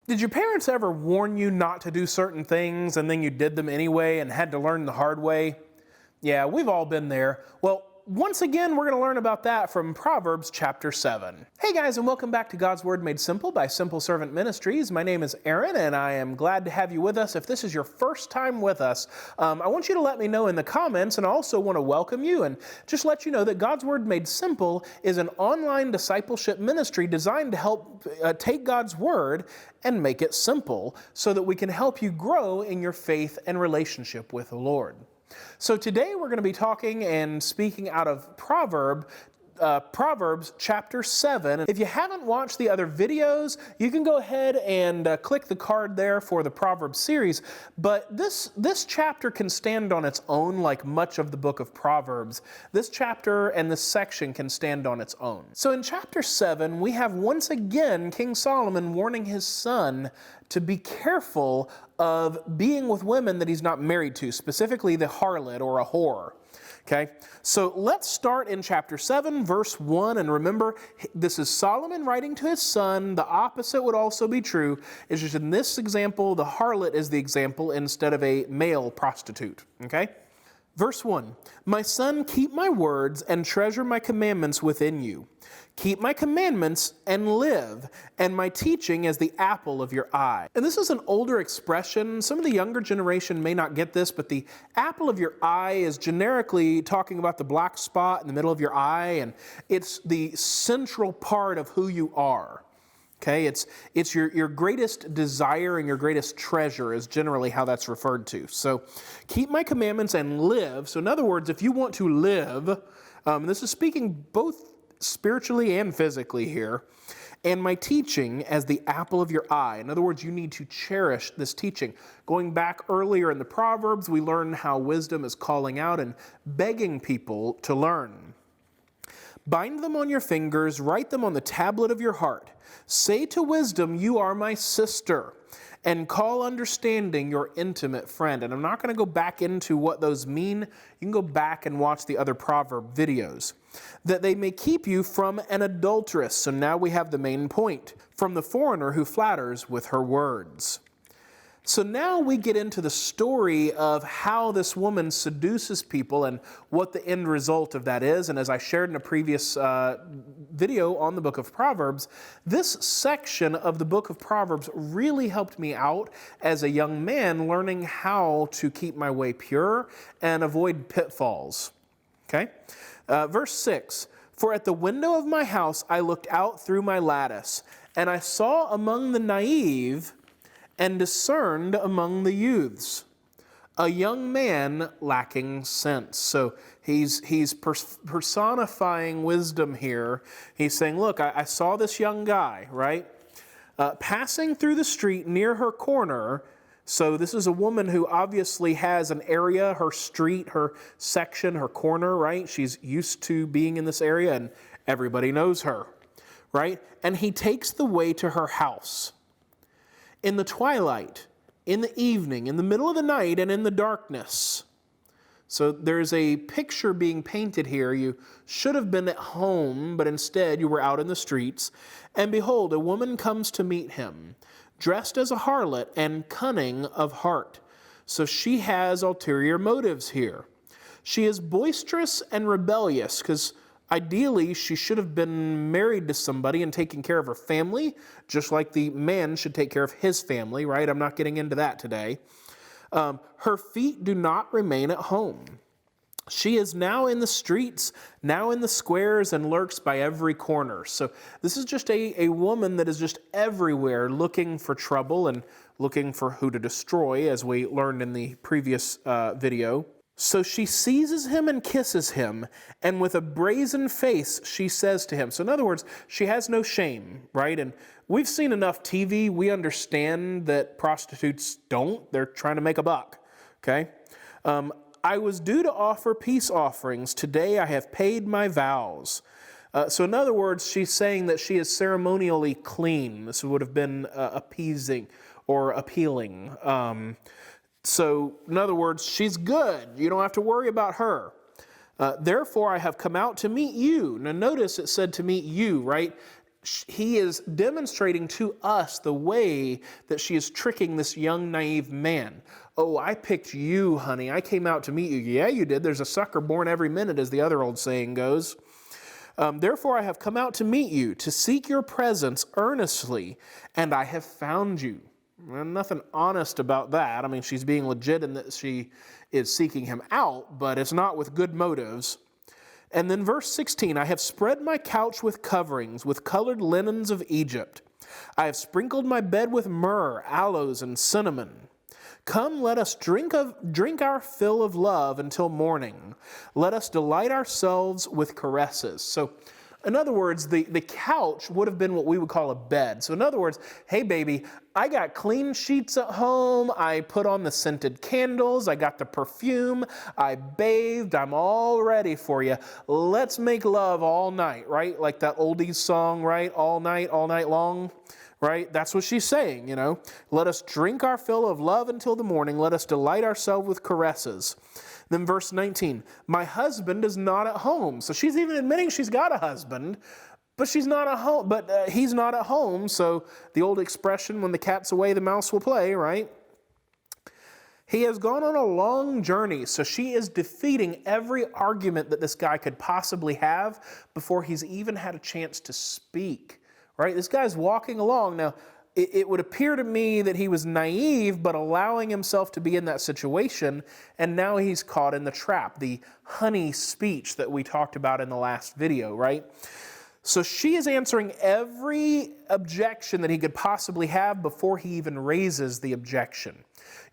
Did your parents ever warn you not to do certain things and then you did them anyway and had to learn the hard way? Yeah, we've all been there. Well, once again, we're going to learn about that from Proverbs chapter 7. Hey guys, and welcome back to God's Word Made Simple by Simple Servant Ministries. My name is Aaron, and I am glad to have you with us. If this is your first time with us, I want you to let me know in the comments, and I also want to welcome you and just let you know that God's Word Made Simple is an online discipleship ministry designed to help take God's Word and make it simple so that we can help you grow in your faith and relationship with the Lord. So today we're going to be talking and speaking out of Proverbs chapter 7. If you haven't watched the other videos, you can go ahead and click the card there for the Proverbs series. But this chapter can stand on its own, like much of the book of Proverbs. This chapter and this section can stand on its own. So in chapter 7, we have once again King Solomon warning his son to be careful of being with women that he's not married to, specifically the harlot or a whore. Okay, so let's start in chapter 7, verse 1, and remember, this is Solomon writing to his son. The opposite would also be true. It's just in this example, the harlot is the example instead of a male prostitute. Okay, verse 1, "My son, keep my words and treasure my commandments within you. Keep my commandments and live, and my teaching as the apple of your eye." And this is an older expression. Some of the younger generation may not get this, but the apple of your eye is generically talking about the black spot in the middle of your eye, and it's the central part of who you are. Okay, it's your greatest desire and your greatest treasure is generally how that's referred to. So keep my commandments and live. So in other words, if you want to live, this is speaking both spiritually and physically here, and my teaching as the apple of your eye. In other words, you need to cherish this teaching. Going back earlier in the Proverbs, we learned how wisdom is calling out and begging people to learn. "Bind them on your fingers, write them on the tablet of your heart. Say to wisdom, you are my sister, and call understanding your intimate friend." And I'm not going to go back into what those mean. You can go back and watch the other proverb videos. "That they may keep you from an adulteress." So now we have the main point. "From the foreigner who flatters with her words." So now we get into the story of how this woman seduces people and what the end result of that is. And as I shared in a previous video on the book of Proverbs, this section of the book of Proverbs really helped me out as a young man learning how to keep my way pure and avoid pitfalls. Okay? Verse 6, "For at the window of my house I looked out through my lattice, and I saw among the naive and discerned among the youths a young man lacking sense." So he's personifying wisdom here. He's saying, look, I saw this young guy, right? Passing through the street near her corner. So this is a woman who obviously has an area, her street, her section, her corner, right? She's used to being in this area and everybody knows her, right? "And he takes the way to her house. In the twilight, in the evening, in the middle of the night, and in the darkness." So there's a picture being painted here. You should have been at home, but instead you were out in the streets. "And behold, a woman comes to meet him, dressed as a harlot and cunning of heart." So she has ulterior motives here. "She is boisterous and rebellious," because ideally, she should have been married to somebody and taking care of her family, just like the man should take care of his family, right? I'm not getting into that today. "Her feet do not remain at home. She is now in the streets, now in the squares, and lurks by every corner." So this is just a woman that is just everywhere looking for trouble and looking for who to destroy, as we learned in the previous video. "So she seizes him and kisses him, and with a brazen face she says to him." So in other words, she has no shame, right? And we've seen enough TV. We understand that prostitutes don't. They're trying to make a buck, okay? "I was due to offer peace offerings. Today I have paid my vows." So in other words, she's saying that she is ceremonially clean. This would have been appeasing or appealing. So, in other words, she's good. You don't have to worry about her. "Therefore, I have come out to meet you." Now, notice it said to meet you, right? he is demonstrating to us the way that she is tricking this young, naive man. Oh, I picked you, honey. I came out to meet you. Yeah, you did. There's a sucker born every minute, as the other old saying goes. Therefore, I have come out to meet you, to seek your presence earnestly, and I have found you. Well, nothing honest about that. I mean, she's being legit in that she is seeking him out, but it's not with good motives. And then verse 16, I have spread my couch with coverings, with colored linens of Egypt. I have sprinkled my bed with myrrh, aloes, and cinnamon. Come, let us drink our fill of love until morning. Let us delight ourselves with caresses. So, in other words, the couch would have been what we would call a bed. So in other words, hey baby, I got clean sheets at home. I put on the scented candles. I got the perfume. I bathed. I'm all ready for you. Let's make love all night, right? Like that oldies song, right? All night long, right? That's what she's saying, you know. Let us drink our fill of love until the morning. Let us delight ourselves with caresses. Then verse 19, my husband is not at home. So she's even admitting she's got a husband, but she's not at home. But he's not at home. So the old expression, when the cat's away, the mouse will play, right? He has gone on a long journey. So she is defeating every argument that this guy could possibly have before he's even had a chance to speak, right? This guy's walking along. Now, it would appear to me that he was naive, but allowing himself to be in that situation, and now he's caught in the trap, the honey speech that we talked about in the last video, right? So she is answering every objection that he could possibly have before he even raises the objection.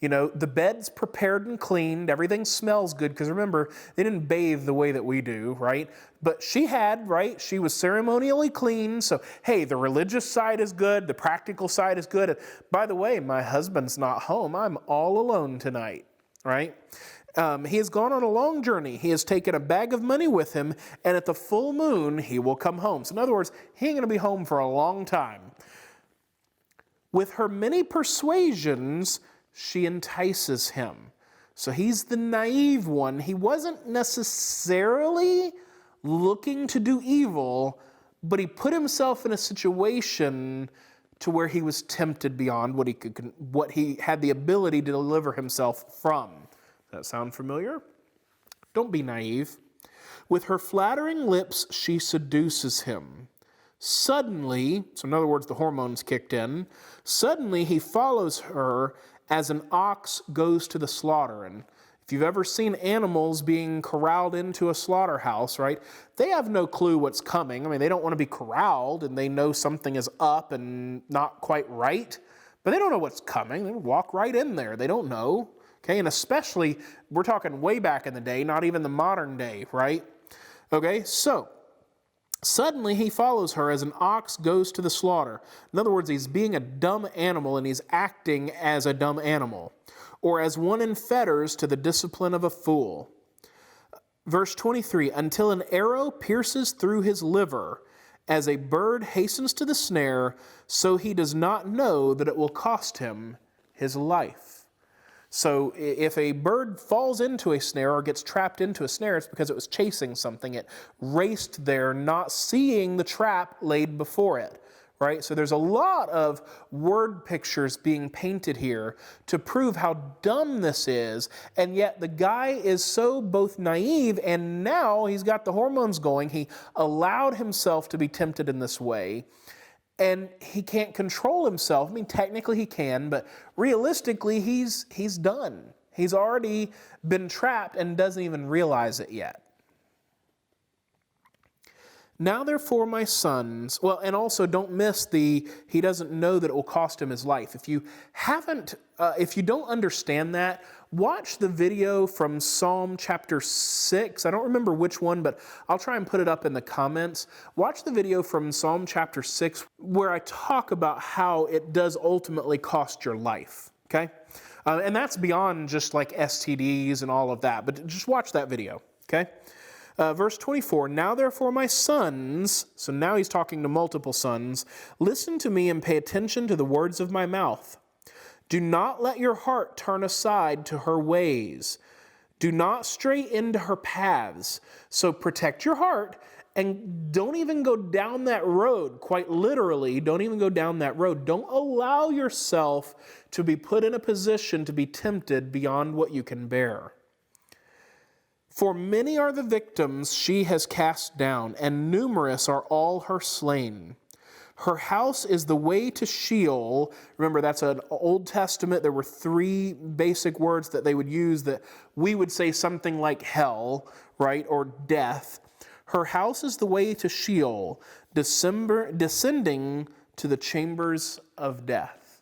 You know, the bed's prepared and cleaned, everything smells good, because remember, they didn't bathe the way that we do, right? But she had, right? She was ceremonially clean, so hey, the religious side is good, the practical side is good. By the way, my husband's not home, I'm all alone tonight, right? He has gone on a long journey. He has taken a bag of money with him, and at the full moon, he will come home. So in other words, he ain't going to be home for a long time. With her many persuasions, she entices him. So he's the naive one. He wasn't necessarily looking to do evil, but he put himself in a situation to where he was tempted beyond what he had the ability to deliver himself from. Does that sound familiar? Don't be naive. With her flattering lips, she seduces him. Suddenly, so in other words, the hormones kicked in, suddenly he follows her as an ox goes to the slaughter. And if you've ever seen animals being corralled into a slaughterhouse, right, they have no clue what's coming. I mean, they don't want to be corralled, and they know something is up and not quite right, but they don't know what's coming. They walk right in there. They don't know. Okay, and especially, we're talking way back in the day, not even the modern day, right? Okay, so suddenly he follows her as an ox goes to the slaughter. In other words, he's being a dumb animal and he's acting as a dumb animal, or as one in fetters to the discipline of a fool. Verse 23, until an arrow pierces through his liver, as a bird hastens to the snare, so he does not know that it will cost him his life. So if a bird falls into a snare or gets trapped into a snare, it's because it was chasing something. It raced there, not seeing the trap laid before it, right? So there's a lot of word pictures being painted here to prove how dumb this is, and yet the guy is so both naive, and now he's got the hormones going. He allowed himself to be tempted in this way. And he can't control himself. I mean, technically he can, but realistically, he's done. He's already been trapped and doesn't even realize it yet. Now, therefore, my sons, well, and also don't miss he doesn't know that it will cost him his life. If you don't understand that, watch the video from Psalm chapter 6. I don't remember which one, but I'll try and put it up in the comments. Watch the video from Psalm chapter 6 where I talk about how it does ultimately cost your life, okay? And that's beyond just like STDs and all of that, but just watch that video, okay? Verse 24, now therefore my sons, so now he's talking to multiple sons, listen to me and pay attention to the words of my mouth. Do not let your heart turn aside to her ways. Do not stray into her paths. So protect your heart And don't even go down that road, quite literally, don't even go down that road. Don't allow yourself to be put in a position to be tempted beyond what you can bear. For many are the victims she has cast down, and numerous are all her slain. Her house is the way to Sheol. Remember, that's an Old Testament. There were 3 basic words that they would use that we would say something like hell, right, or death. Her house is the way to Sheol, descending to the chambers of death.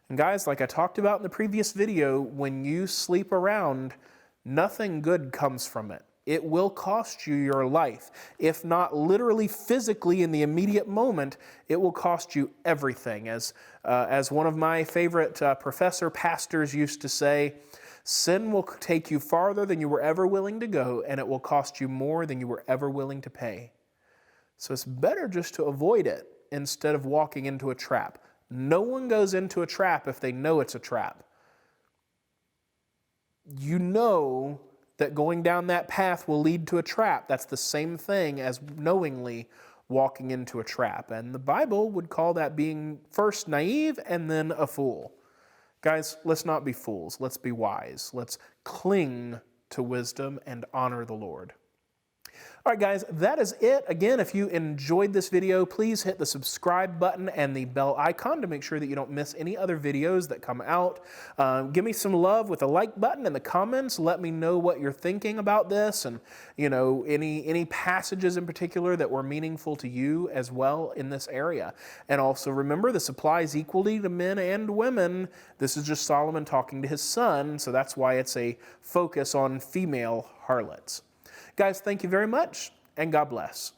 And guys, like I talked about in the previous video, when you sleep around, nothing good comes from it. It will cost you your life. If not literally physically in the immediate moment, it will cost you everything. As one of my favorite pastors used to say, sin will take you farther than you were ever willing to go, and it will cost you more than you were ever willing to pay. So it's better just to avoid it instead of walking into a trap. No one goes into a trap if they know it's a trap. You know that going down that path will lead to a trap. That's the same thing as knowingly walking into a trap. And the Bible would call that being first naive and then a fool. Guys, let's not be fools. Let's be wise. Let's cling to wisdom and honor the Lord. All right, guys, that is it. Again, if you enjoyed this video, please hit the subscribe button and the bell icon to make sure that you don't miss any other videos that come out. Give me some love with a like button in the comments. Let me know what you're thinking about this and, any passages in particular that were meaningful to you as well in this area. And also remember, this applies equally to men and women. This is just Solomon talking to his son, so that's why it's a focus on female harlots. Guys, thank you very much, and God bless.